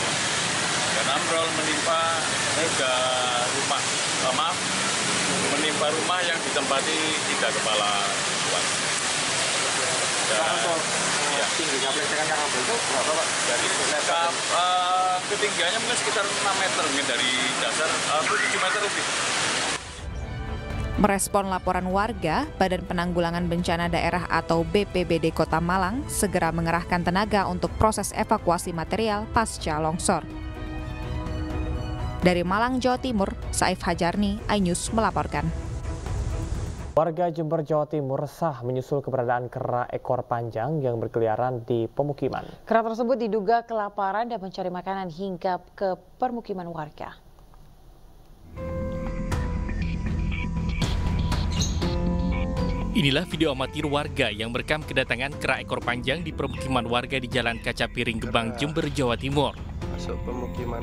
Dan ambrol menimpa 3 rumah. Menimpa rumah yang ditempati 3 kepala keluarga. Ya. Tingginya pelecehan yang ambrol itu berapa, Pak? Dari ketinggiannya mungkin sekitar 6 meter mungkin dari dasar 7 meter lebih. Merespon laporan warga, Badan Penanggulangan Bencana Daerah atau BPBD Kota Malang segera mengerahkan tenaga untuk proses evakuasi material pasca longsor. Dari Malang, Jawa Timur, Saif Hajarni, iNews melaporkan. Warga Jember, Jawa Timur resah menyusul keberadaan kera ekor panjang yang berkeliaran di pemukiman. Kera tersebut diduga kelaparan dan mencari makanan hingga ke permukiman warga. Inilah video amatir warga yang merekam kedatangan kera ekor panjang di permukiman warga di Jalan Kaca Piring, Gebang, Jember, Jawa Timur.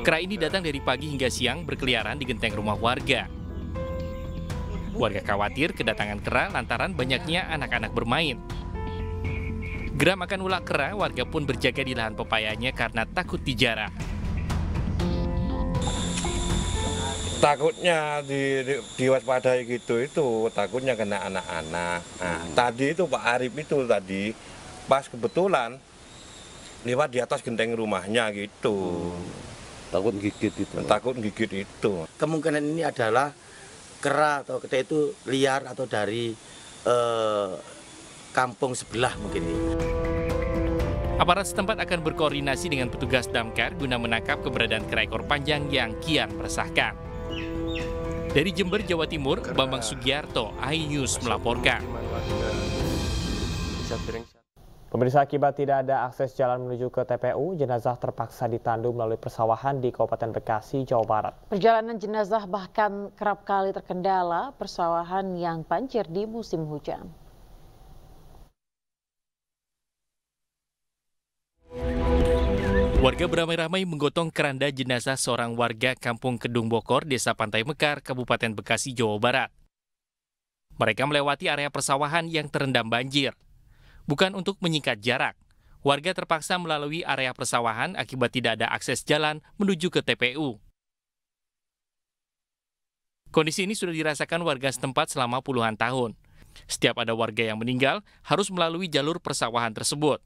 Kera ini datang dari pagi hingga siang berkeliaran di genteng rumah warga. Warga khawatir kedatangan kera lantaran banyaknya anak-anak bermain. Geram akan ulah kera, warga pun berjaga di lahan pepayanya karena takut dijarah. Takutnya diwaspadai gitu, itu takutnya kena anak-anak. Nah, tadi itu Pak Arif itu tadi pas kebetulan lewat di atas genteng rumahnya gitu. Takut gigit itu. Takut gigit itu. Kemungkinan ini adalah kera atau kera itu liar atau dari kampung sebelah mungkin. Aparat setempat akan berkoordinasi dengan petugas damkar guna menangkap keberadaan kera ekor panjang yang kian meresahkan. Dari Jember, Jawa Timur, Bambang Sugiarto, iNews melaporkan. Pemirsa, akibat tidak ada akses jalan menuju ke TPU, jenazah terpaksa ditandu melalui persawahan di Kabupaten Bekasi, Jawa Barat. Perjalanan jenazah bahkan kerap kali terkendala persawahan yang banjir di musim hujan. Warga beramai-ramai menggotong keranda jenazah seorang warga Kampung Kedung Bokor, Desa Pantai Mekar, Kabupaten Bekasi, Jawa Barat. Mereka melewati area persawahan yang terendam banjir. Bukan untuk menyingkat jarak, warga terpaksa melalui area persawahan akibat tidak ada akses jalan menuju ke TPU. Kondisi ini sudah dirasakan warga setempat selama puluhan tahun. Setiap ada warga yang meninggal, harus melalui jalur persawahan tersebut.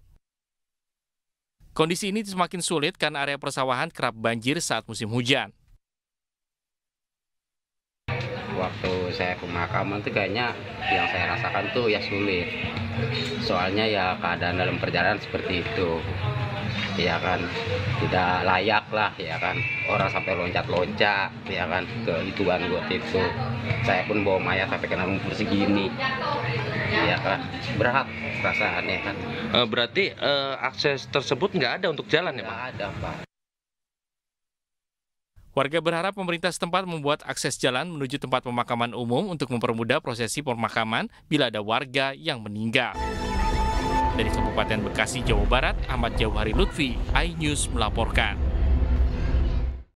Kondisi ini semakin sulit karena area persawahan kerap banjir saat musim hujan. Waktu saya ke pemakaman tuh kayaknya yang saya rasakan tuh ya sulit. Soalnya ya keadaan dalam perjalanan seperti itu. Ya kan, tidak layak lah ya kan. Orang sampai loncat-loncat ya kan ke ituan buat itu. Saya pun bawa mayat sampai kena lumpur segini. Ya kan, berat perasaannya kan. Berarti akses tersebut nggak ada untuk jalan ya Pak? Nggak ada Pak. Warga berharap pemerintah setempat membuat akses jalan menuju tempat pemakaman umum untuk mempermudah prosesi pemakaman bila ada warga yang meninggal. Dari Kabupaten Bekasi, Jawa Barat, Ahmad Jauhari Lutfi, iNews melaporkan.